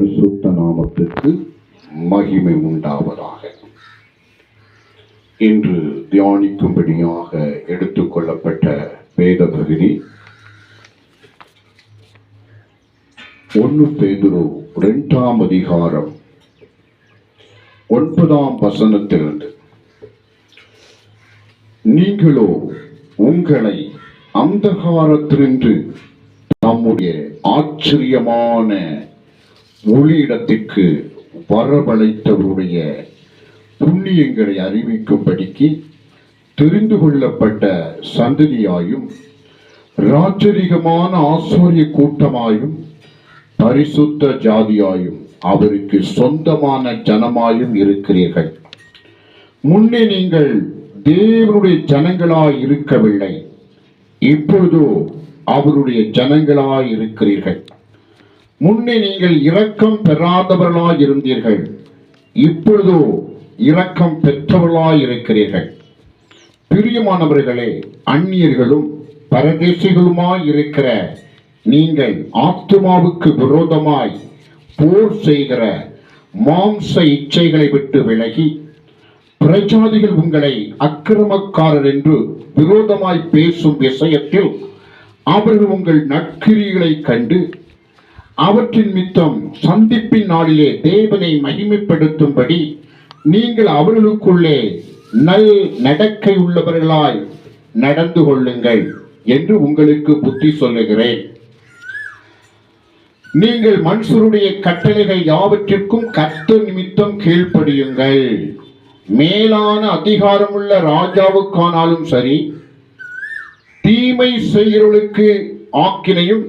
பரிசுத்த நாமத்திற்கு மகிமை உண்டாவதாக. இன்று தியானிக்கும்படியாக எடுத்துக்கொள்ளப்பட்ட வேத பகுதி 1 பேதுரு 2ஆம் அதிகாரம் 9ஆம் வசனத்திலிருந்து, நீங்களோ உங்களை அந்தகாரத்தினின்று நம்முடைய ஆச்சரியமான ஒளியிடத்திற்கு வரவழைத்தவருடைய புண்ணியங்களை அறிவிக்கும்படிக்கு தெரிந்து கொள்ளப்பட்ட சந்ததியாயும் ராஜரிகமான ஆசாரிய கூட்டமாயும் பரிசுத்த ஜாதியாயும் அவருக்கு சொந்தமான ஜனமாயும் இருக்கிறீர்கள். முன்னே நீங்கள் தேவனுடைய ஜனங்களாய் இருக்கவில்லை, இப்பொழுதோ அவருடைய ஜனங்களாய் இருக்கிறீர்கள். முன்னே நீங்கள் இரக்கம் பெறாதவர்களாய் இருந்தீர்கள், இப்பொழுதோ இரக்கம் பெற்றவர்களாய் இருக்கிறீர்கள். பிரியமானவர்களே, அந்நியர்களும் பரதேசிகளுமாய் இருக்கிற நீங்கள் ஆத்துமாவுக்கு விரோதமாய் போர் செய்கிற மாம்ச இச்சைகளை விட்டு விலகி, பிரஜாதிகள் உங்களை அக்கிரமக்காரர் என்று விரோதமாய் பேசும் விஷயத்தில் அவர்கள் உங்கள் நற்கிரியைகளை கண்டு அவற்றின் மித்தம் சந்திப்பின் நாளிலே தேவனை மகிமைப்படுத்தும்படி நீங்கள் அவர்களுக்குள்ளே நல் நடக்கை உள்ளவர்களாய் நடந்து கொள்ளுங்கள் என்று உங்களுக்கு புத்தி சொல்லுகிறேன். நீங்கள் மனுஷருடைய கட்டளைகள் யாவற்றிற்கும் கர்த்தர் நிமித்தம் கீழ்ப்படியுங்கள். மேலான அதிகாரமுள்ள ராஜாவுக்கானாலும் சரி, தீமை செய்கிறவர்களுக்கு ஆக்கினையும்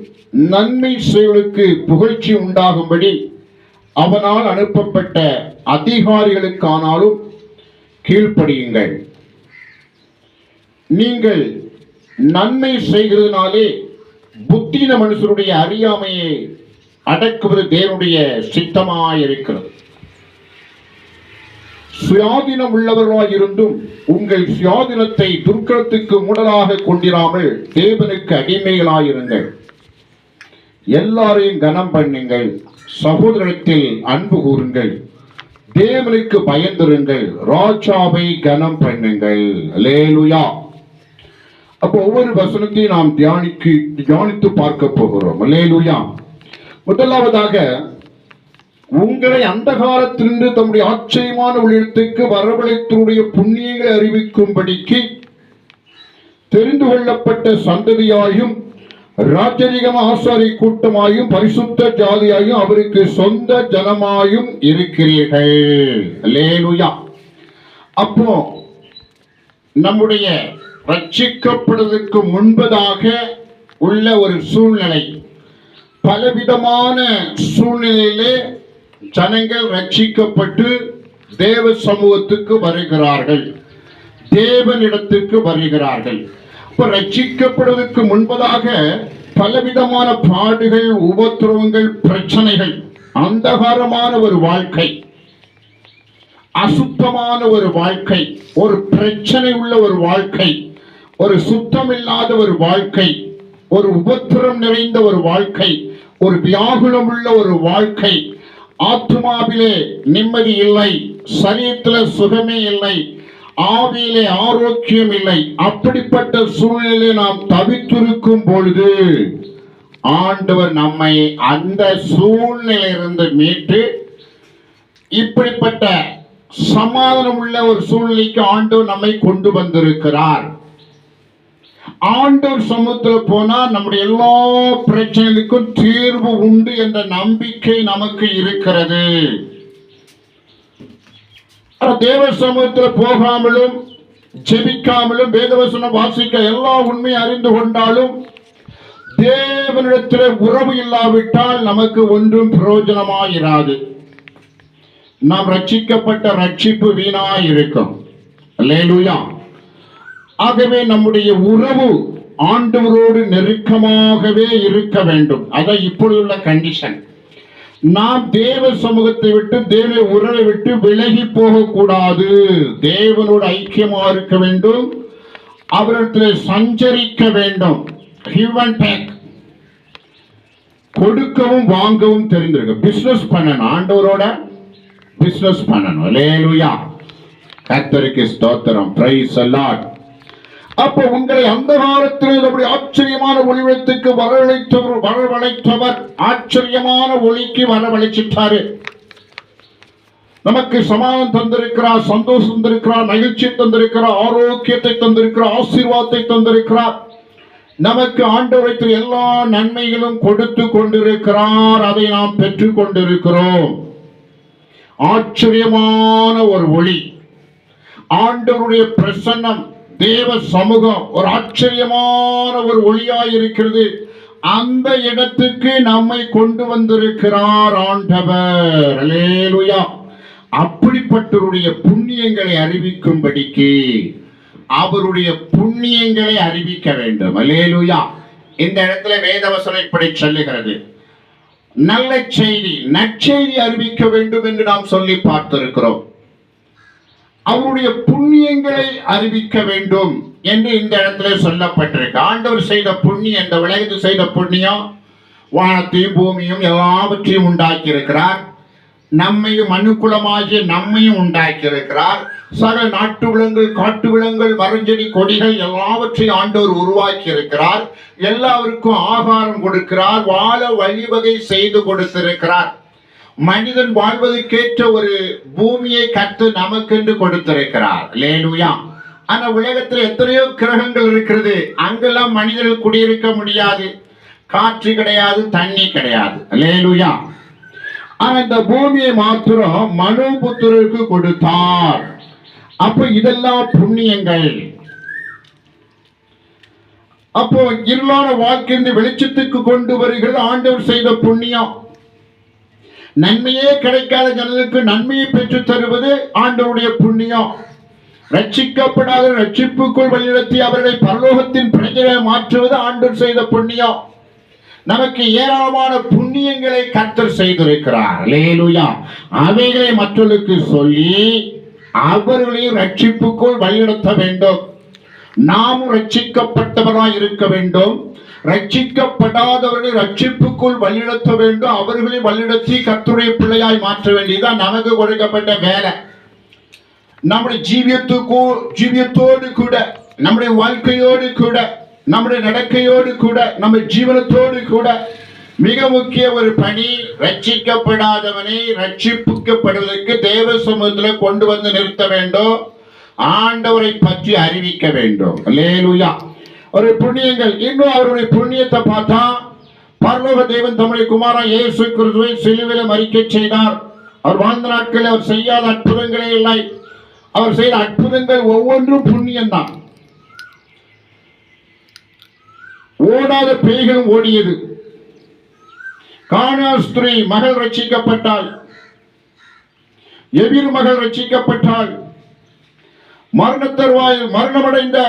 நன்மை செய்வர்களுக்கு புகழ்ச்சி உண்டாகும்படி அவனால் அனுப்பப்பட்ட அதிகாரிகளுக்கானாலும் கீழ்ப்படியுங்கள். நீங்கள் நன்மை செய்கிறதுனாலே புத்தீன மனுஷருடைய அறியாமையை அடக்குவது தேவனுடைய சித்தமாயிருக்கிறது. சுயாதீனம் உள்ளவர்களாய் இருந்தும் உங்கள் சுயாதீனத்தை துர்க்கத்துக்கு மூடலாக கொண்டிராமல் தேவனுக்கு அடிமைகளாயிருங்கள். எல்லாரையும் கனம் பண்ணுங்கள், சகோதரத்தில் அன்பு கூறுங்கள், தேவனுக்கு பயந்திருங்கள், ராஜாவை கனம் பண்ணுங்கள். அல்லேலூயா. அப்போ ஒவ்வொரு வசனத்தையும் நாம் தியானித்து பார்க்க போகிறோம். அல்லேலூயா. முதலாவதாக, உங்களை அந்தகாரத்திலிருந்து தம்முடைய ஆச்சரியமான ஒளியிடத்துக்கு வரவழைத்தவருடைய புண்ணியங்களை அறிவிக்கும்படிக்கு தெரிந்து கொள்ளப்பட்ட சந்ததியாயும் ராஜரிகம் ஆசாரிய கூட்டமாயும் பரிசுத்த ஜாதியாயும் அவருக்கு சொந்த ஜனமாயும் இருக்கிறீர்கள். அல்லேலூயா. அப்போ நம்முடைய ரட்சிக்கப்படுவதற்கு முன்பதாக உள்ள ஒரு சூழ்நிலை, பலவிதமான சூழ்நிலையிலே ஜனங்கள் ரட்சிக்கப்பட்டு தேவ சமூகத்துக்கு வருகிறார்கள், தேவனிடத்துக்கு வருகிறார்கள். இப்ப ரட்சிக்கப்படுவதற்கு முன்பதாக பலவிதமான பாடுகள், உபத்திரவங்கள், பிரச்சனைகள், அந்தகாரமான ஒரு வாழ்க்கை, அசுத்தமான ஒரு வாழ்க்கை, ஒரு பிரச்சனை உள்ள ஒரு வாழ்க்கை, ஒரு சுத்தமில்லாத ஒரு வாழ்க்கை, ஒரு உபத்திரம் நிறைந்த ஒரு வாழ்க்கை, ஒரு வியாகுலம் உள்ள ஒரு வாழ்க்கை, ஆத்மாவிலே நிம்மதி இல்லை, சரீரத்தில் சுகமே இல்லை, ஆவியிலே ஆரோக்கியம் இல்லை. அப்படிப்பட்ட சூழ்நிலையை நாம் தவித்திருக்கும் பொழுது ஆண்டவர் நம்மை அந்த சூழ்நிலையிலிருந்து மீட்டு இப்படிப்பட்ட சமாதானம் உள்ள ஒரு சூழ்நிலைக்கு ஆண்டவர் நம்மை கொண்டு வந்திருக்கிறார். ஆண்டவர் சமூகத்தில் போனா நம்முடைய எல்லா பிரச்சனைகளுக்கும் தீர்வு உண்டு என்ற நம்பிக்கை நமக்கு இருக்கிறது. தேவ சமூகத்தில் போகாமலும் ஜெபிக்காமலும் வேதவசனம் வாசிக்க எல்லா உண்மையை அறிந்து கொண்டாலும் தேவனிடத்தில் உறவு இல்லாவிட்டால் நமக்கு ஒன்றும் பிரயோஜனமாயிராது. நாம் ரட்சிக்கப்பட்ட ரட்சிப்பு வீணாயிருக்கும். அல்லேலூயா. ஆகவே நம்முடைய உறவு ஆண்டவரோடு நெருக்கமாகவே இருக்க வேண்டும். அதான் இப்பொழுதுள்ள கண்டிஷன். நாம் தேவ சமூகத்தை விட்டு தேவ உறவை விட்டு விலகி போகக்கூடாது. தேவனோடு ஐக்கியமா இருக்க வேண்டும், அவரிடத்தில் சஞ்சரிக்க வேண்டும். கொடுக்கவும் வாங்கவும் தெரிந்திருக்கு. பிசினஸ் பண்ணணும், ஆண்டவரோட பிசினஸ் பண்ணணும். அல்லேலூயா, கர்த்தருக்கு ஸ்தோத்திரம், பிரைஸ் தி லார்ட். அப்ப உங்களை அந்த காலத்தில் அப்படி ஆச்சரியமான ஒளிவத்துக்கு வரவழைத்தவர் ஆச்சரியமான ஒளிக்கு வரவழைச்சிட்டாரு. நமக்கு சமாதானம் தந்திருக்கிறார், சந்தோஷம் தந்திருக்கிறார், மகிழ்ச்சி தந்திருக்கிறார், ஆரோக்கியத்தை தந்திருக்கிறார், ஆசீர்வாதத்தை தந்திருக்கிறார். நமக்கு ஆண்டவருக்கு எல்லா நன்மைகளும் கொடுத்து கொண்டிருக்கிறார். அதை நாம் பெற்றுக் கொண்டிருக்கிறோம். ஆச்சரியமான ஒரு ஒளி, ஆண்டவருடைய பிரசன்னம், தேவ சமூகம் ஒரு ஆச்சரியமான ஒரு ஒளியாய் இருக்கிறது. அந்த இடத்துக்கு நம்மை கொண்டு வந்திருக்கிறார் ஆண்டவர். அல்லேலூயா. அப்படிப்பட்டவருடைய புண்ணியங்களை அறிவிக்கும்படிக்கு அவருடைய புண்ணியங்களை அறிவிக்க வேண்டும். அல்லேலூயா. இந்த இடத்துல வேதவசனம் இப்படி சொல்லுகிறது, நல்ல செய்தி, நற்செய்தி அறிவிக்க வேண்டும் என்று நாம் சொல்லி பார்த்திருக்கிறோம். அவருடைய புண்ணியங்களை அறிவிக்க வேண்டும் என்று இந்த இடத்துல சொல்லப்பட்டிருக்கு. ஆண்டவர் செய்த புண்ணியம், இந்த உலகத்தில் செய்த புண்ணியம், வானத்தையும் பூமியும் எல்லாவற்றையும் உண்டாக்கி இருக்கிறார். நம்மையும் மனுக்குலமாகிய நம்மையும் உண்டாக்கி இருக்கிறார். சகல நாட்டு விலங்குகள், காட்டு விலங்குகள், மரஞ்செடி கொடிகள் எல்லாவற்றையும் ஆண்டவர் உருவாக்கி இருக்கிறார். எல்லாருக்கும் ஆகாரம் கொடுக்கிறார், வாழ வழிவகை செய்து கொடுத்திருக்கிறார். மனிதன் வாழ்வதற்கேற்ற ஒரு பூமியை கர்த்து நமக்கென்று கொடுத்திருக்கிறார். அல்லேலூயா. ஆனா உலகத்தில் எத்தனையோ கிரகங்கள் இருக்கிறது, அங்கெல்லாம் மனிதர்கள் குடியிருக்க முடியாது. காற்று கிடையாது, தண்ணி கிடையாது. அல்லேலூயா. ஆனா இந்த பூமியை மாத்திரம் மனுபுத்திரருக்கு கொடுத்தார். அப்ப இதெல்லாம் புண்ணியங்கள். அப்போ இருளான வாழ்க்கை வெளிச்சத்துக்கு கொண்டு வருகிறது ஆண்டவர் செய்த புண்ணியம். நன்மையே கிடைக்காத ஜனங்களுக்கு நன்மையை பெற்று தருவது ஆண்டவருடைய புண்ணியம். ரட்சிக்கப்படாத ரட்சிப்புக்குள் வழிநடத்தி அவர்களை பரலோகத்தின் பிரஜையை மாற்றுவது ஆண்டவர் செய்த புண்ணியம். நமக்கு ஏராளமான புண்ணியங்களை கர்த்தர் செய்திருக்கிறார். அல்லேலூயா. அவைகளை மற்றவர்களுக்கு சொல்லி அவர்களை ரட்சிப்புக்குள் வழிநடத்த வேண்டும். நாம் ரட்சிக்கப்பட்டவராய் இருக்க வேண்டும். ரட்சிக்கப்படாதவர்களை ரட்சிப்புக்குள் வழிநடத்த வேண்டும். அவர்களை வழிநடத்தி கர்த்தருடைய பிள்ளையாய் மாற்ற வேண்டியதுதான் நமக்கு கொடுக்கப்பட்ட வேலை. நம்முடைய ஜீவியத்தோடு கூட, நம்முடைய வாழ்க்கையோடு கூட, நம்முடைய நடக்கையோடு கூட, நம்ம ஜீவனத்தோடு கூட மிக முக்கிய ஒரு பணி, ரட்சிக்கப்படாதவனை ரட்சிப்புக்கப்படுவதற்கு தேவ சமூகத்தில் கொண்டு வந்து நிறுத்த வேண்டும். ஆண்டவரை பற்றி அறிவிக்க வேண்டும். அல்லேலூயா. ஒரு புண்ணியங்கள். இன்னும் அவருடைய புண்ணியத்தை பார்த்தா, பரலோக தேவன் தம்முடைய குமாரன் இயேசு கிறிஸ்துவை சிலுவையில் மரிக்க செய்தார். அவர் வாழ்ந்த நாட்களில் அவர் செய்யாத அற்புதங்களே இல்லை. அவர் செய்த அற்புதங்கள் ஒவ்வொன்றும் புண்ணியம்தான். ஓடாத பேய்களும் ஓடியது. கானா ஸ்திரீ மகள் ரட்சிக்கப்பட்டாள். எபிர் மகள் ரட்சிக்கப்பட்டாள். மரணத்தருவாயில் மரணமடைந்த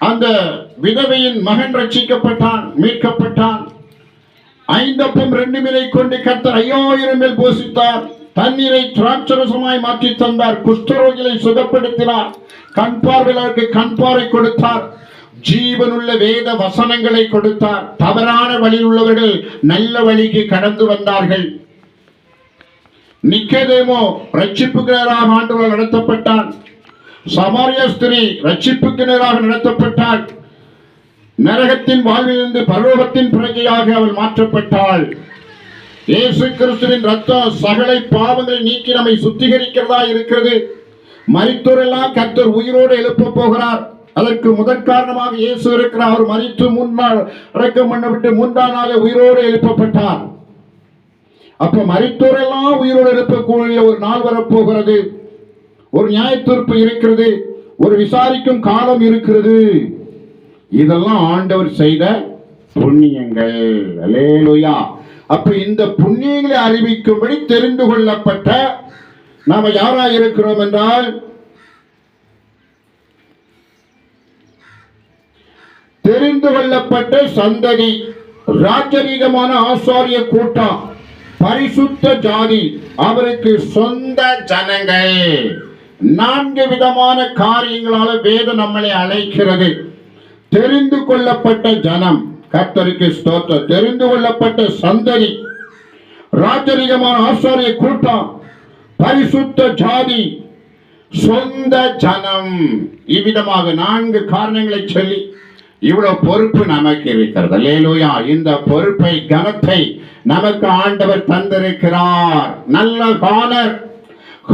அந்த விதவையின் மகன் ரட்சிக்கப்பட்டான், மீட்கப்பட்டான். 5 அப்பம் 2 மீனை கொண்டு கர்த்தர் 5000 மேல் போஷித்தார். தண்ணீரை திராட்சரசமாய் மாற்றி தந்தார். குஷ்டரோகிகளை சுகப்படுத்தினார். கண் பார்வையாளருக்கு கண் பார்வை கொடுத்தார். ஜீவனுள்ள வேத வசனங்களை கொடுத்தார். தவறான வழியில் உள்ளவர்கள் நல்ல வழிக்கு கடந்து வந்தார்கள். நிக்கதேமோ ரட்சிப்புக்கு நேராக ஆண்டவரால் நடத்தப்பட்டான். சமாரிய ஸ்திரீ ரட்சிப்புக்கு நேராக நடத்தப்பட்டாள். நரகத்தின் வாழ்விலிருந்து பரலோகத்தின் பிரஜையாக அவள் மாற்றப்பட்டாள். இயேசு கிறிஸ்துவின் ரத்தம் சகல பாவங்களை நீக்கி நம்மை சுத்திகரிக்கிறதா இருக்கிறது. மரித்தோரெல்லாம் கர்த்தர் உயிரோடு எழுப்ப போகிறார். அதற்கு முதற் காரணமாக இயேசு இருக்கிறார். அவர் மரித்து முன்னாள் அடக்கம் பண்ணப்பட்டு 3ஆம் நாளே உயிரோடு எழுப்பப்பட்டார். அப்ப மரித்தோரெல்லாம் உயிரோடு எழுப்பக்கூடிய ஒரு நாள் வரப்போகிறது. ஒரு நியாயத்தீர்ப்பு இருக்கிறது. ஒரு விசாரிக்கும் காலம் இருக்கிறது. இதெல்லாம் ஆண்டவர் செய்த புண்ணியங்கள். அல்லேலூயா. அப்ப இந்த புண்ணியங்களை அறிவிக்கும்படி தெரிந்து கொள்ளப்பட்ட நாம யாராய் இருக்கிறோம் என்றால், தெரிந்து கொள்ளப்பட்ட சந்ததி, ராஜரீகமான ஆசாரிய கூட்டம், பரிசுத்த ஜாதி, அவருக்கு சொந்த ஜனங்கள். 4 விதமான காரியங்களால வேதம் நம்மளை அழைக்கிறது. தெரிந்து கொள்ளப்பட்ட ஜனம், கர்த்தருக்கு ஸ்தோத்திரம். தெரிந்து கொள்ளப்பட்ட சந்ததி, ராஜரிகமான ஆசாரிய கூட்டம், பரிசுத்த ஜாதி, சொந்த ஜனம், இவ்விதமாக 4 காரணங்களை சொல்லி இவ்வளவு பொறுப்பு நமக்கு இருக்கிறது. அல்லேலூயா. இந்த பொறுப்பை, கனத்தை நமக்கு ஆண்டவர் தந்திருக்கிறார். நல்ல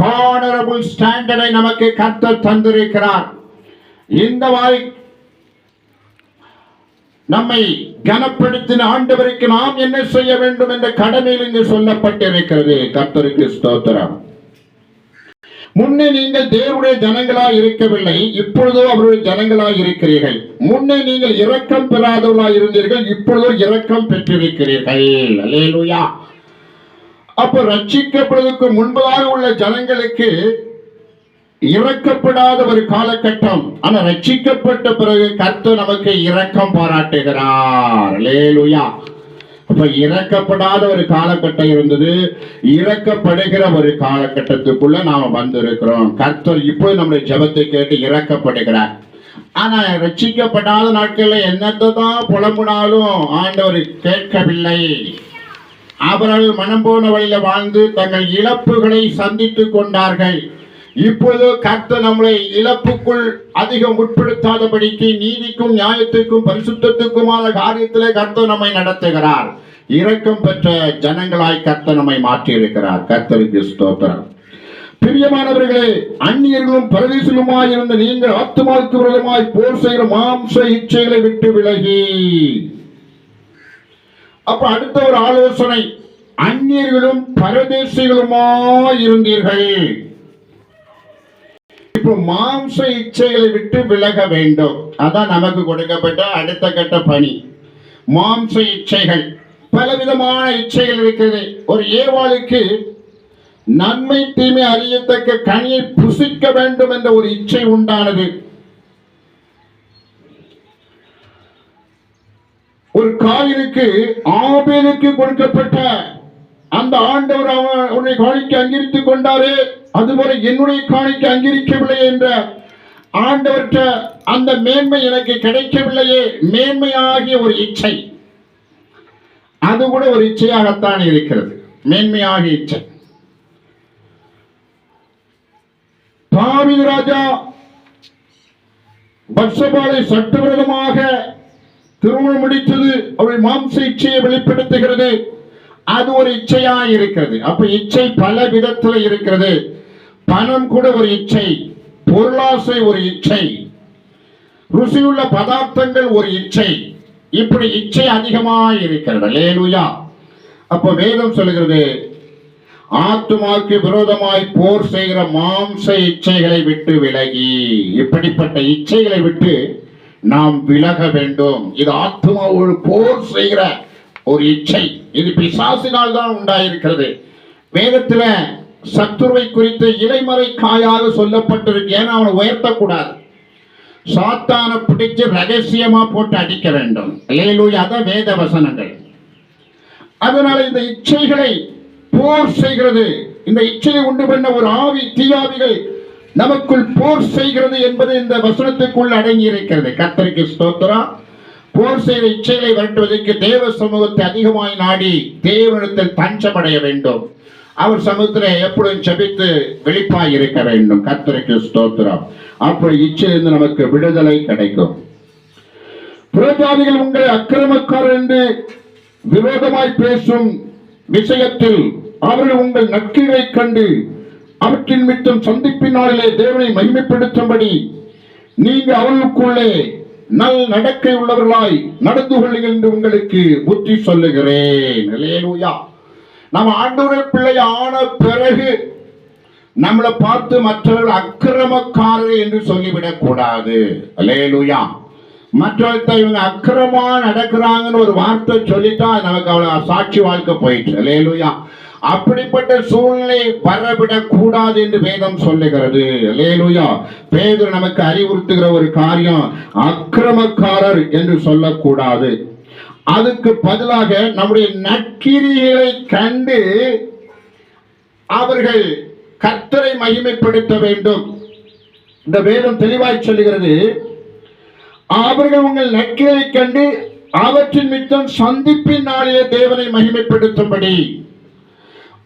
ஹானரபிள் ஸ்டாண்டர்டை நமக்கு கர்த்தர் தந்திருக்கிறார். இந்த வாய் நம்மை கனப்படுத்தின ஆண்டவருக்கு நாம் என்ன செய்ய வேண்டும் என்ற கடமையில் இங்கு சொல்லப்பட்டிருக்கிறது. கர்த்தருக்கு ஸ்தோத்திரம். முன்னே நீங்கள் தேவனுடைய ஜனங்களாய் இருக்கவில்லை, இப்பொழுதோ அவருடைய ஜனங்களாய் இருக்கிறீர்கள். முன்னே நீங்கள் இரக்கம் பெறாதவர்களாய் இருந்தீர்கள், இப்பொழுதோ இரக்கம் பெற்றிருக்கிறீர்கள். அல்லேலூயா. அப்ப ரட்சிக்கப்படுவதற்கு முன்பதாக உள்ள ஜனங்களுக்கு இறக்கப்படாத ஒரு காலகட்டம். ஆனா ரட்சிக்கப்பட்ட பிறகு கர்த்தர் நமக்கு இரக்கம் பாராட்டுகிறார். அல்லேலூயா. அப்ப இறக்கப்படாத ஒரு காலகட்டம் இருந்தது, இறக்கப்படுகிற ஒரு காலகட்டத்துக்குள்ள நாம வந்திருக்கிறோம். கர்த்தர் இப்போ நம்முடைய ஜெபத்தை கேட்டு இறக்கப்படுகிறார். ஆனா ரட்சிக்கப்படாத நாட்கள்ல என்னத்தை தான் புலம்புனாலும் ஆண்டவர் கேட்கவில்லை. அவர்கள் மனம் போன வழியில வாழ்ந்து தங்கள் இழப்புகளை சந்தித்துக் கொண்டார்கள். இப்பொழுது கர்த்தர் நம்மளை இழப்புக்குள் அதிகம் உட்படுத்தாதபடிக்கு நீதிக்கும் நியாயத்துக்கும் பரிசுத்தத்துக்குமான காரியத்திலே கர்த்தர் நம்மை நடத்துகிறார். இரக்கம் பெற்ற ஜனங்களாய் கர்த்தர் நம்மை மாற்றி இருக்கிறார். கர்த்தருக்கு ஸ்தோத்திரம். பிரியமானவர்களே, அந்நியர்களும் பரதேசிலுமாய் இருந்த நீங்கள் ஆத்துமாவுக்கு விரோதமாய் போர் செய்கிற மாம்ச இச்சைகளை விட்டு விலகி. அப்ப அடுத்த ஒரு ஆலோசனை, அந்நியர்களும் பரதேசிகளுமாய் இருந்தீர்கள். இப்போ மாம்ச இச்சைகளை விட்டு விலக வேண்டும். அதான் நமக்கு கொடுக்கப்பட்ட அடுத்த கட்ட பணி. மாம்ச இச்சைகள், பலவிதமான இச்சைகள் இருக்கிறது. ஒரு ஏவாளுக்கு நன்மை தீமை அறியத்தக்க கனியை புசிக்க வேண்டும் என்ற ஒரு இச்சை உண்டானது. ஒரு காயினுக்கு ஆபேலுக்கு கொடுக்கப்பட்ட அந்த ஆண்டவர் அவனுடைய காணிக்கை அங்கீகரித்துக் கொண்டாரே, அதுபோல என்னுடைய காணிக்கை அங்கீகரிக்கவில்லை என்ற ஆண்டவர்கிட்ட அந்த மேன்மை எனக்கு கிடைக்கவில்லையே, மேன்மையாகிய ஒரு இச்சை, அது கூட ஒரு இச்சையாகத்தான் இருக்கிறது. மேன்மையாகிய இச்சை. தாவீது ராஜா பத்சபாளை சட்டவிரோதமாக திருமணம் முடித்தது அவருடைய மாம்ச இச்சையை வெளிப்படுத்துகிறது. அது ஒரு இச்சையா இருக்கிறது. அப்ப இச்சை பல விதத்துல இருக்கிறது. பணம் கூட ஒரு இச்சை, பொருளாசை ஒரு இச்சை, ருசியுள்ள பதார்த்தங்கள் ஒரு இச்சை, இப்படி இச்சை அதிகமாக இருக்கிறது. அல்லேலூயா. அப்ப வேதம் சொல்லுகிறது, ஆத்துமாக்கு விரோதமாய் போர் செய்கிற மாம்ச இச்சைகளை விட்டு விலகி. இப்படிப்பட்ட இச்சைகளை விட்டு நாம் விலக வேண்டும். இது ஆத்துமாவோடு போர் செய்கிற ஒரு இச்சை. இது பிசாசினால் தான் உண்டாயிருக்கிறது. வேதத்துல சத்துருவை குறித்து இலைமறை காயாக சொல்லப்பட்டிருக்கு. ஏன்னா அவனை உயர்த்தக்கூடாது, சாத்தான பிடிச்சு ரகசியமா போட்டு அடிக்க வேண்டும். அல்லேலூயா. அதான் வேத வசனங்கள். அதனால இந்த இச்சைகளை போர் செய்கிறது. இந்த இச்சையை உண்டு பண்ண ஒரு ஆவி, தீயாவிகள் நமக்குள் போர் செய்கிறது என்பது இந்த வசனத்துக்குள் அடங்கி இருக்கிறது. கர்த்தருக்கு ஸ்தோத்திரம். போர் செய்த இச்சைகளை விரட்டுவதற்கு தேவ சமூகத்தை அதிகமாய் நாடி தேவனிடத்தில் தஞ்சமடைய வேண்டும். அவர் சமூகத்தில் எப்பொழுதும் ஜெபித்து வெளிப்பாய் இருக்க வேண்டும். கர்த்தருக்கு ஸ்தோத்திரம். அப்படி இச்சையிலிருந்து நமக்கு விடுதலை கிடைக்கும். புறஜாதிகள் உங்களை அக்கிரமக்காரர் என்று விரோதமாய் பேசும் விஷயத்தில் அவர்கள் உங்கள் நற்கிரிகளை கண்டு அவற்றின் மித்தம் சந்திப்பின் நாளிலே தேவனை மகிமைப்படுத்தும்படி நீங்க அவர்களுக்குள்ளே நல் நடக்கை உள்ளவர்களாய் நடந்து கொள்ளுங்கள் என்று உங்களுக்கு புத்தி சொல்லுகிறேன். அல்லேலூயா. நம்ம ஆண்டவருடைய பிள்ளை ஆன பிறகு நம்மளை பார்த்து மற்றவர்கள் அக்கிரமக்காரர்கள் என்று சொல்லிவிடக் கூடாது. அல்லேலூயா. மற்றவர்கிட்ட இவங்க அக்கிரமா நடக்கிறாங்கன்னு ஒரு வார்த்தை சொல்லிட்டா நமக்கு அவ்வளவு சாட்சி வாழ்க்கை போயிட்டு. அல்லேலூயா. அப்படிப்பட்ட சூழ்நிலை வரவிடக் கூடாது என்று வேதம் சொல்லுகிறது. அல்லேலூயா. பேதுரு நமக்கு அறிவுறுத்துகிற ஒரு காரியம், அக்கிரமக்காரர் என்று சொல்லக்கூடாது. அதுக்கு பதிலாக நம்முடைய நற்கிரியைகளை கண்டு அவர்கள் கர்த்தரை மகிமைப்படுத்த வேண்டும். இந்த வேதம் தெளிவாய் சொல்லுகிறது, அவர்கள் உங்கள் நற்கிரியை கண்டு அவற்றின் மித்தம் சந்திப்பின் நாளிலே தேவனை மகிமைப்படுத்தும்படி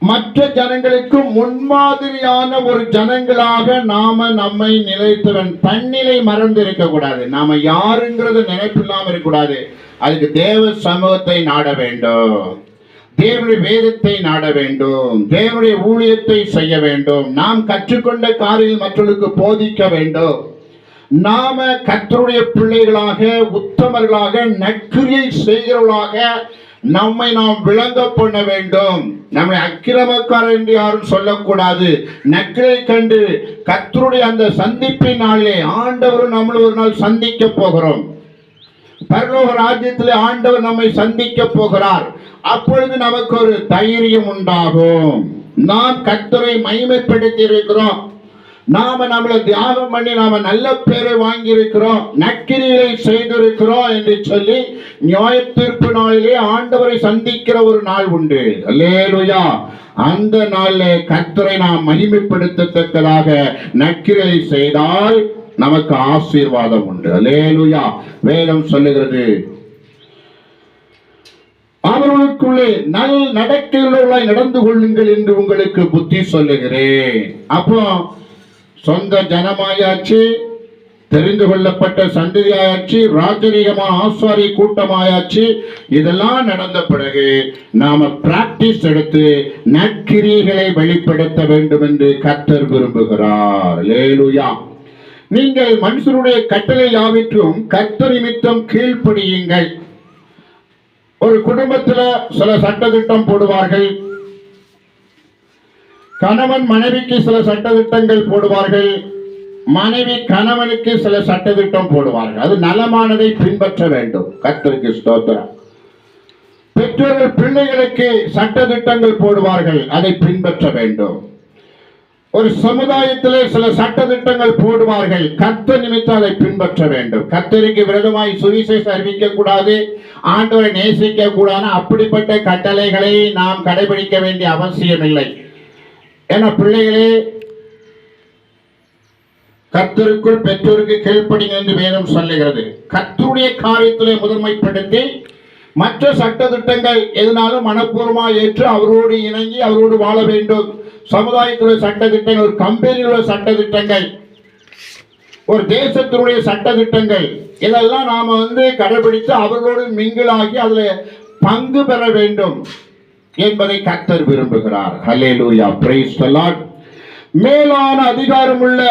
மற்ற ஜனங்களுக்கு முன்மாதிரியான ஒரு ஜனங்களாக நம்மை நிலைத்தவன் தன்னிலை மறந்து இருக்க கூடாது. நாம யாருங்கிறது நினைப்பில்லாம இருக்கக்கூடாது. அதுக்கு தேவ சமூகத்தை நாட வேண்டும், தேவனுடைய வேதத்தை நாட வேண்டும், தேவனுடைய ஊழியத்தை செய்ய வேண்டும், நாம் கற்றுக்கொண்ட காரியம் மற்றவர்களுக்கு போதிக்க வேண்டும். நாம கர்த்தருடைய பிள்ளைகளாக, உத்தமர்களாக, நற்கிரியை செய்கிறவர்களாக நம்மை நாம் விளங்க பண்ண வேண்டும். நம்மை அக்கிரமக்காரர் என்று யாரும் சொல்லக்கூடாது. நற்கிரியை கண்டு கர்த்தருடைய அந்த சந்திப்பின் நாளிலே ஆண்டவர் நம்மளை ஒரு நாள் சந்திக்க போகிறோம். பரலோக ராஜ்யத்திலே ஆண்டவர் நம்மை சந்திக்க போகிறார். அப்பொழுது நமக்கு ஒரு தைரியம் உண்டாகும். நாம் கர்த்தரை மகிமைப்படுத்தி இருக்கிறோம், நாம நம்மளை தியாகம் பண்ணி நாம நல்ல பேரை வாங்கி இருக்கிறோம், நற்கிரியை செய்திருக்கிறோம் என்று சொல்லி நியாய தீர்ப்பு நாளிலே ஆண்டவரை சந்திக்கிற ஒரு நாள் உண்டு. அல்லேலூயா. அந்த நாளிலே கர்த்தரை நாம் மகிமைப்படுத்தத்தக்கதாக நற்கிரியை செய்தால் நமக்கு ஆசீர்வாதம் உண்டு. அல்லேலூயா. வேதம் சொல்லுகிறது, அவர்களுக்குள்ளே நல் நடக்கையுள்ளவர்களாய் நடந்து கொள்ளுங்கள் என்று உங்களுக்கு புத்தி சொல்லுகிறேன். அப்போ சொந்த ஜனமாயாச்சு, தெரிந்து கொள்ளப்பட்ட சந்ததியாயாச்சு, ராஜரீகமான ஆசாரி கூட்டமாயாச்சு. இதெல்லாம் நடந்த பிறகு நாம பிராக்டிஸ் எடுத்து நற்கிரியைகளை வெளிப்படுத்த வேண்டும் என்று கர்த்தர் விரும்புகிறார். அல்லேலூயா. நீங்கள் மனுஷருடைய கட்டளை யாவிற்றும் கர்த்தர் நிமித்தம் கீழ்ப்படியுங்கள். ஒரு குடும்பத்தில் சில சட்டதிட்டம் போடுவார்கள், கணவன் மனைவிக்கு சில சட்டதிட்டங்கள் போடுவார்கள், மனைவி கணவனுக்கு சில சட்டதிட்டம் போடுவார்கள். அது நலமானதை பின்பற்ற வேண்டும். கர்த்தருக்கு ஸ்தோத்திரம். பெற்றோர்கள் பிள்ளைகளுக்கு சட்டதிட்டங்கள் போடுவார்கள், அதை பின்பற்ற வேண்டும். ஒரு சமுதாயத்திலே சில சட்டதிட்டங்கள் போடுவார்கள், கர்த்தர் நிமித்தம் அதை பின்பற்ற வேண்டும். கர்த்தருக்கு விரோதமாய் சுவிசேஷம் அறிவிக்க கூடாது, ஆண்டவரை நேசிக்க கூடாது, அப்படிப்பட்ட கட்டளைகளை நாம் கடைபிடிக்க வேண்டிய அவசியம் இல்லை. ஏன்னா பிள்ளைகளே, கர்த்தருக்குள் பெற்றோருக்கு கீழ்ப்படிங்க என்று வேதம் சொல்லுகிறது. கர்த்தருடைய காரியத்திலே முதன்மைப்படுத்தி மற்ற சட்டதிட்டங்கள் எதனாலும் மனப்பூர்வமாக ஏற்று அவரோடு இணங்கி அவரோடு வாழ வேண்டும். சமுதாயத்தில் சட்டதிட்டங்கள், ஒரு கம்பெனியில் சட்டதிட்டங்கள், ஒரு தேசத்தினுடைய சட்டதிட்டங்கள், இதெல்லாம் நாம கடைபிடித்து அவர்களோடு மிங்கிளாகி அதுல பங்கு பெற வேண்டும் என்பதை கர்த்தர் விரும்புகிறார். ஹல்லேலூயா. Praise the lord. மேலான அதிகாரம் உள்ள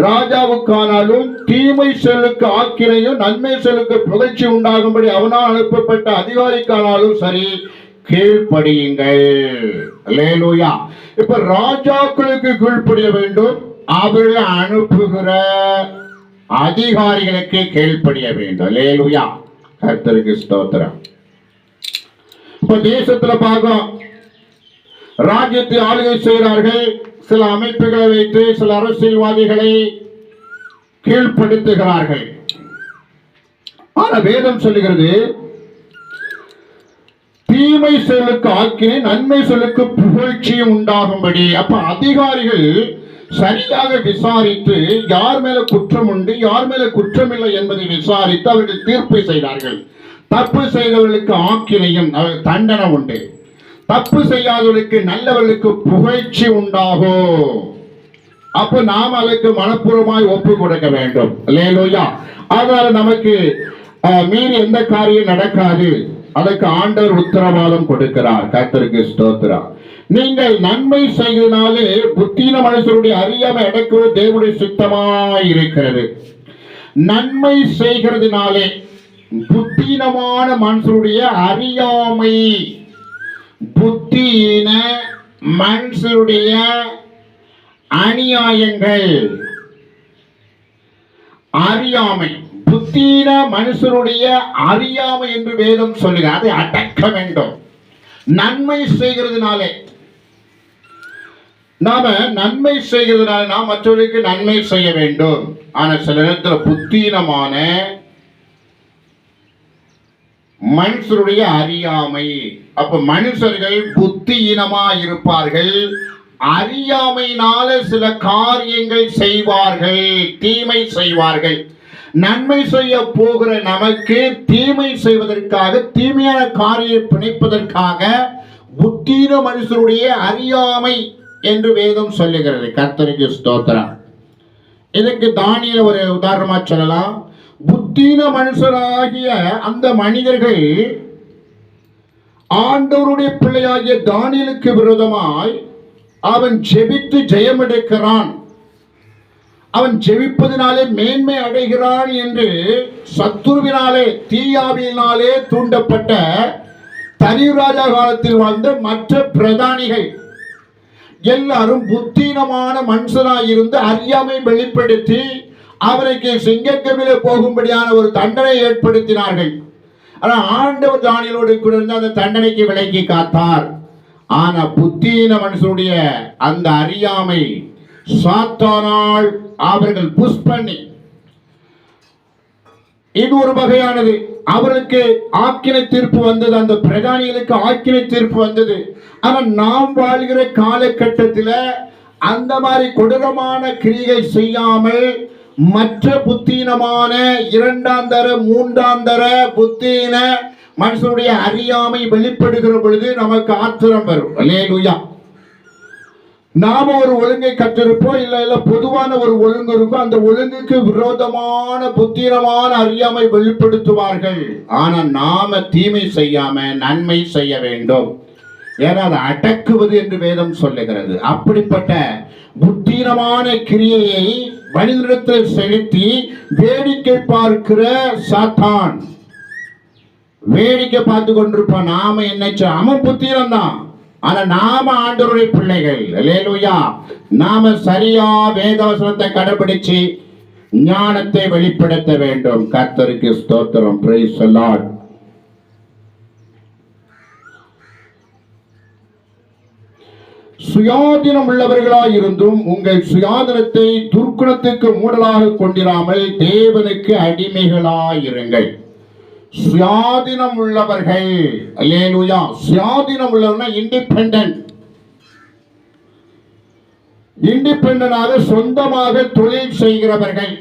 ராஜாவுக்கானாலும் தீமை செயலுக்கு ஆக்கினையும் நன்மை செயலுக்கு புகழ்ச்சி உண்டாகும்படி அவனால் அனுப்பப்பட்ட அதிகாரிக்கானாலும் சரி, கீழ்ப்படியுங்கள். அல்லேலூயா. இப்ப ராஜாக்களுக்கு கீழ்ப்படிய வேண்டும், அவர்கள் அனுப்புகிற அதிகாரிகளுக்கு கீழ்ப்படிய வேண்டும். அல்லேலூயா. கர்த்தருக்கு ஸ்தோத்திரம். இப்ப தேசத்துல பார்க்கும், ராஜ்யத்தை ஆளுகை செய்கிறார்கள், சில அமைப்புகளை வைத்து சில அரசியல்வாதிகளை கீழ்ப்படுத்துகிறார்கள். ஆனா வேதம் சொல்லுகிறது, தீமை செயலுக்கு ஆக்கினை நன்மை செயலுக்கு புகழ்ச்சியும் உண்டாகும்படி. அப்ப அதிகாரிகள் சரியாக விசாரித்து யார் மேல குற்றம் உண்டு யார் மேல குற்றம் இல்லை என்பதை விசாரித்து அவர்கள் தீர்ப்பு செய்தார்கள். தப்பு செய்தவர்களுக்கு ஆக்கினையும் தண்டனை உண்டு, தப்பு செய்யாதவர்களுக்கு நல்லவர்களுக்கு புகழ்ச்சி உண்டாகும். அப்ப நாம் அதற்கு மனப்பூர்வமாய் ஒப்பு கொடுக்க வேண்டும். அல்லேலூயா. அதனால நமக்கு மீறி எந்த காரியம் நடக்காது, அதற்கு ஆண்டவர் உத்தரவாதம் கொடுக்கிறார். கர்த்தருக்கு ஸ்தோத்திரம். நீங்கள் நன்மை செய்வதனாலே புத்தீன மனுஷருடைய அறியாமை அடக்குவது தேவனுடைய சித்தமாய் இருக்கிறது. நன்மை செய்கிறதுனாலே புத்தீனமான மனுஷருடைய அறியாமை, புத்தீன மனுஷருடைய அநியாயங்கள், அறியாமை, புத்தீன மனுஷருடைய அறியாமை என்று வேதம் சொல்லுகிறது. அதை அடக்க வேண்டும். நன்மை செய்கிறதுனாலே, நாம நன்மை செய்கிறதுனால நாம் மற்றவர்களுக்கு நன்மை செய்ய வேண்டும். ஆனா சில நேரத்தில் புத்தீனமான மனுஷருடைய அறியாமை, அப்ப மனுஷர்கள் புத்தியினமா இருப்பார்கள், அறியாமையினால சில காரியங்கள் செய்வார்கள், தீமை செய்வார்கள். நன்மை செய்ய போகிற நமக்கு தீமை செய்வதற்காக, தீமையான காரியம் பிணைப்பதற்காக புத்தீன மனுஷருடைய அறியாமை என்று வேதம் சொல்லுகிறது. கர்த்தருக்கு ஸ்தோத்திரம். இதுக்கு தானியேல் ஒரு உதாரணமா சொல்லலாம். புத்தீன மனுஷராகிய அந்த மனிதர்கள் ஆண்டவருடைய பிள்ளையாகிய தானியேலுக்கு விரோதமாய் அவன் ஜெபித்து ஜெயம் எடுக்கிறான், அவன் ஜெபிப்பதினாலே மேன்மை அடைகிறான் என்று சத்துருவினாலே, தீயாவியினாலே தூண்டப்பட்ட தனிராஜா காலத்தில் வாழ்ந்த மற்ற பிரதானிகள் எல்லாரும் புத்தீனமான மனுஷனாயிருந்து அறியாமை வெளிப்படுத்தி அவருக்கு சிங்கக்கவிலே போகும்படியான ஒரு தண்டனை ஏற்படுத்தினார்கள். ஆனால் ஆண்டவர் தானியேலோடு கூட இருந்து அந்த தண்டனைக்கு விலக்கி காத்தார். ஆனா புத்தீன மனுஷனுடைய அந்த அறியாமை சாத்தானால் அவர்கள் புஷ் பண்ணி, இது ஒரு வகையானது. அவர்களுக்கு ஆக்கினை தீர்ப்பு வந்தது, அந்த பிரதானிகளுக்கு ஆக்கினை தீர்ப்பு வந்தது. ஆனா நாம் வாழ்கிற காலகட்டத்தில் அந்த மாதிரி கொடூரமான கிரியை செய்யாமல் மற்ற புத்தீனமான இரண்டாம் தர மூன்றாம் தர புத்தீன மனுஷனுடைய அறியாமை வெளிப்படுகிற பொழுது நமக்கு ஆத்திரம் வரும். அல்லேலூயா. நாம ஒரு ஒழுங்கை கற்றிருப்போம், இல்ல பொதுவான ஒரு ஒழுங்கு இருக்கும். அந்த ஒழுங்குக்கு விரோதமான புத்தீனமான அறியாமை வெளிப்படுத்துவார்கள். ஆனா நாம தீமை செய்யாம நன்மை செய்ய வேண்டும். ஏன்னா அதை அடக்குவது என்று வேதம் சொல்லுகிறது. அப்படிப்பட்ட புத்தீனமான கிரியையை மனிதனிடத்தில் செலுத்தி வேடிக்கை பார்க்கிற சாத்தான் வேடிக்கை பார்த்து கொண்டிருப்பான். நாம என்ன, அவன் புத்தீனம் தான், ஆனா நாம ஆண்டவருடைய பிள்ளைகள். அல்லேலூயா. நாம சரியா வேதவசனத்தை கடைபிடிச்சு ஞானத்தை வெளிப்படுத்த வேண்டும். கர்த்தருக்கு ஸ்தோத்திரம். Price the Lord. சுயாதீனம் உள்ளவர்களாய் இருந்தும் உங்கள் சுயாதீனத்தை துர்க்குணத்துக்கு மூடலாக கொண்டிராமல் தேவனுக்கு அடிமைகளாயிருங்கள். சுயாதீனம் உள்ளவர்கள். அல்லேலூயா. சுயாதீனம் உள்ளவர்கள் இண்டிபெண்டன்ட். இண்டிபெண்டன்டாக சொந்தமாக தொழில் செய்கிறவர்கள்,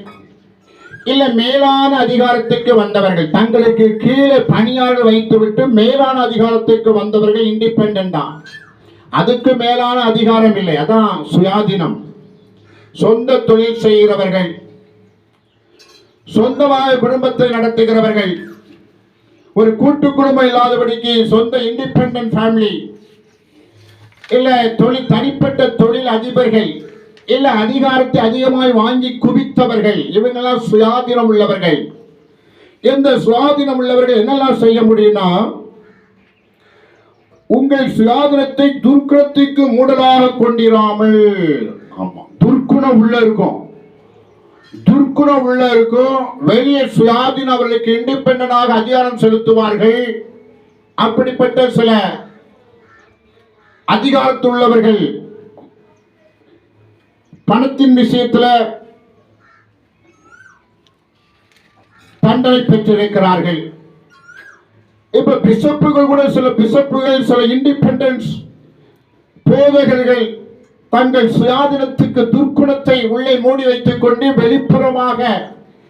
இல்ல மேலான அதிகாரத்துக்கு வந்தவர்கள். தங்களுக்கு கீழே பணியாளர் வைத்துவிட்டு மேலான அதிகாரத்துக்கு வந்தவர்கள் இண்டிபெண்டன்ட் தான். அதுக்கு மேலான அதிகாரம் இல்லை, அதான் சுயாதீனம். சொந்த தொழில் செய்கிறவர்கள், சொந்தமாக குடும்பத்தை நடத்துகிறவர்கள், ஒரு கூட்டு குடும்பம் இல்லாதபடிக்கு சொந்த இண்டிபெண்டன்ட் ஃபேமிலி, இல்ல தொழில் தனிப்பட்ட தொழில் அதிபர்கள், இல்ல அதிகாரத்தை அதிகமாய் வாங்கி குவித்தவர்கள், இவங்கெல்லாம் சுயாதீனம் உள்ளவர்கள். இந்த சுயாதீனம் உள்ளவர்கள் என்னெல்லாம் செய்ய முடியும்னா, உங்கள் சுயாதீனத்தை துர்க்குணத்துக்கு மூடலாக கொண்டிராமல். ஆமா, துர்க்குணம் உள்ள இருக்கும், துர்க்குணம் உள்ள இருக்கும். வெளியே சுயாதீனம், அவர்களுக்கு இண்டிபெண்டனாக அதிகாரம் செலுத்துவார்கள். அப்படிப்பட்ட சில அதிகாரத்துள்ளவர்கள் பணத்தின் விஷயத்தில் தண்டனை பெற்றிருக்கிறார்கள். இப்ப பிஷப்புகள் கூட, சில பிஷப்புகள், சில இண்டிபெண்டன்ஸ் போதகர்கள் தங்கள் சுயாதீனத்துக்கு துர்க்குணத்தை உள்ளே மூடி வைத்துக் கொண்டு வெளிப்புறமாக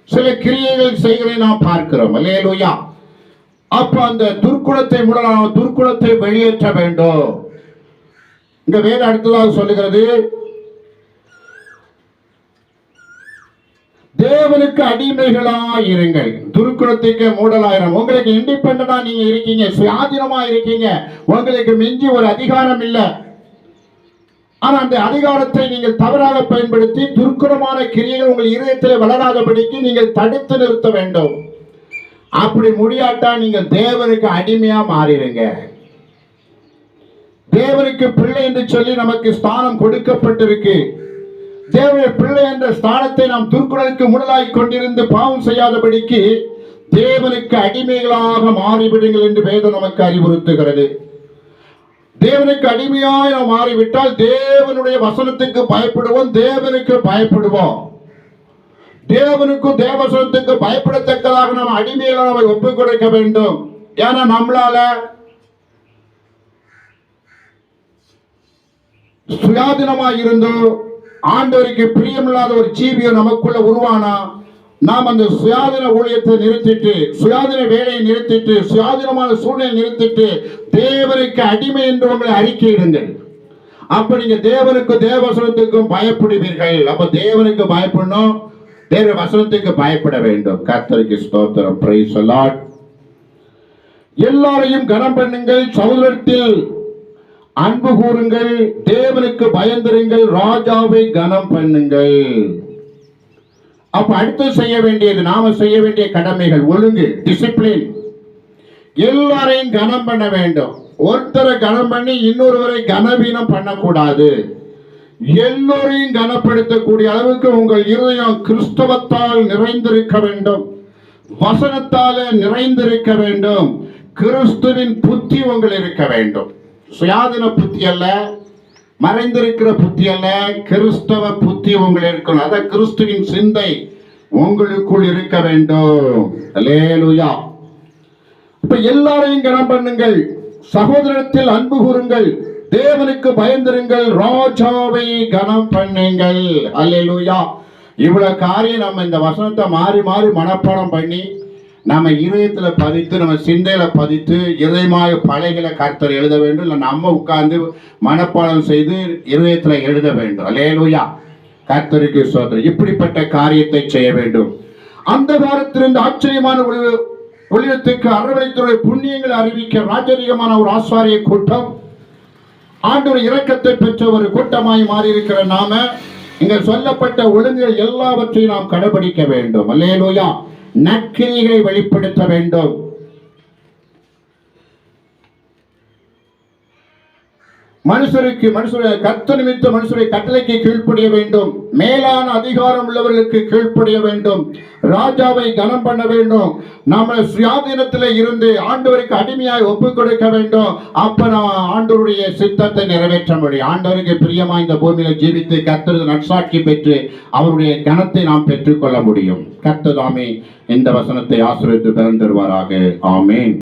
சில கிரியைகள் செய்கிறதை நாம் பார்க்கிறோம். அல்லேலூயா. அப்ப அந்த துர்க்குணத்தை மூடலாம், துர்க்குணத்தை வெளியேற்ற வேண்டும். இங்க வேற அடுத்ததாக சொல்லுகிறது, தேவனுக்கு அடிமைகளாயிருங்கள், துர்க்குணத்துக்கு மூடலாயிரம். உங்களுக்கு இண்டிபெண்டா நீங்க இருக்கீங்க, சுயாதீனமா இருக்கீங்க, உங்களுக்கு மிஞ்சி ஒரு அதிகாரம் இல்லை. ஆனா அந்த அதிகாரத்தை நீங்கள் தவறாக பயன்படுத்தி துர்க்குணமான கிரியைகள் உங்கள் இதயத்தில் வளராதபடிக்கு நீங்கள் தடுத்து நிறுத்த வேண்டும். அப்படி முடியாட்டா நீங்கள் தேவனுக்கு அடிமையா மாறிடுங்க. தேவனுக்கு பிள்ளை என்று சொல்லி நமக்கு ஸ்தானம் கொடுக்கப்பட்டிருக்கு. தேவனுடைய பிள்ளை என்ற ஸ்தானத்தை நாம் துர்க்குணத்துக்கு முடலாய் கொண்டிருந்து பாவம் செய்யாதபடிக்கு தேவனுக்கு அடிமைகளாக மாறிவிடுங்கள் என்று வேதம் நமக்கு அறிவுறுத்துகிறது. தேவனுக்கு அடிமையாய் நாம் மாறிவிட்டால் தேவனுடைய வசனத்துக்கு பயப்படுவோம், தேவனுக்கு பயப்படுவோம். தேவனுக்கும் தேவசனத்துக்கு பயப்படத்தக்கதாக நாம் அடிமைகளாக நம்மை ஒப்புக் கொடுக்க வேண்டும். ஏன்னா நம்மளால சுயாதீனமாய் இருந்தோ ஆண்டவருக்கு பிரியமில்லாத ஒரு ஜீவியம் நமக்குள்ள உருவானா நாம் அந்த சுயாதீன ஊழியத்தை நிறுத்திட்டு, சுயாதீன வேலையை நிறுத்திட்டு, சுயாதீனமான சூழ்நிலை நிறுத்திட்டு தேவனுக்கு அடிமை என்று உங்களை அறிக்கையிடுங்கள். அப்ப நீங்க தேவனுக்கு தேவ வசனத்துக்கும் பயப்படுவீர்கள். அப்ப தேவனுக்கு பயப்படணும், தேவ வசனத்துக்கு பயப்பட வேண்டும். கர்த்தருக்கு ஸ்தோத்திரம். Price the Lord. எல்லாரையும் கனம் பண்ணுங்கள், சகோதரத்தில் அன்பு கூறுங்கள், தேவனுக்கு பயந்திருங்கள், ராஜாவை கனம் பண்ணுங்கள். அப்ப அடுத்து செய்ய வேண்டியது, நாம செய்ய வேண்டிய கடமைகள், ஒழுங்கு, டிசிப்ளின். எல்லாரையும் கனம் பண்ண வேண்டும். ஒருத்தரை கனம் பண்ணி இன்னொருவரை கனவீனம் பண்ணக்கூடாது. எல்லோரையும் கனப்படுத்தக்கூடிய அளவுக்கு உங்கள் இருதயம் கிறிஸ்தவத்தால் நிறைந்திருக்க வேண்டும், வசனத்தால நிறைந்திருக்க வேண்டும், கிறிஸ்துவின் புத்தி உங்கள் இருக்க வேண்டும். சுயாதீன புத்தி அல்ல, மறைந்திருக்கிற புத்தி அல்ல, கிறிஸ்தவ புத்தி உங்கள் இருக்கணும். அத கிறிஸ்துவின் சிந்தை உங்களுக்குள் இருக்க வேண்டும். அல்லேலூயா. இப்ப எல்லாரையும் கனம் பண்ணுங்கள், சகோதரத்தில் அன்பு கூறுங்கள், தேவனுக்கு பயந்திருங்கள், ராஜாவை கனம் பண்ணுங்கள். அல்லேலூயா. இவ்வளவு காரியம் நம்ம இந்த வசனத்தை மாறி மாறி மனப்பாடம் பண்ணி நம்ம இதயத்துல பதித்து, நம்ம சிந்தையில பதித்து, இதயமாக பழைகளை கர்த்தர் எழுத வேண்டும். இல்லை நம்ம உட்கார்ந்து மனப்பாடம் செய்து இதயத்துல எழுத வேண்டும். அல்லேலூயா. கர்த்தருக்கு ஸ்தோத்திரம். இப்படிப்பட்ட காரியத்தை செய்ய வேண்டும். அந்த காலத்திலிருந்து ஆச்சரியமான ஒளியத்துக்கு அரவணைத்துறை புண்ணியங்களை அறிவிக்க ராஜரீகமான ஒரு ஆசாரிய கூட்டம், ஆண்டவர் இரக்கத்தை பெற்ற ஒரு கூட்டமாய் மாறி இருக்கிற நாம இங்க சொல்லப்பட்ட ஒழுங்குகள் எல்லாவற்றையும் நாம் கடைபிடிக்க வேண்டும். அல்லேலூயா. நற்கிரிகளை வெளிப்படுத்த வேண்டும். கர்த்தர் நிமித்த மனுஷரை கட்டளைக்கு கீழ்ப்படிய வேண்டும். மேலான அதிகாரம் உள்ளவர்களுக்கு கீழ்ப்படிய வேண்டும். ராஜாவை கனம் பண்ண வேண்டும். நம்ம சுயாதீனத்தில் இருந்து ஆண்டவருக்கு அடிமையாய் ஒப்புக் கொடுக்க வேண்டும். அப்ப நாம் ஆண்டவருடைய சித்தத்தை நிறைவேற்ற முடியும். ஆண்டவருக்கு பிரியமா இந்த பூமியில ஜீவித்து கர்த்தர் நற்சாட்சி பெற்று அவருடைய கனத்தை நாம் பெற்றுக்கொள்ள முடியும். கர்த்தர் தாமே இந்த வசனத்தை ஆசீர்வதித்து தருவாராக. ஆமென்.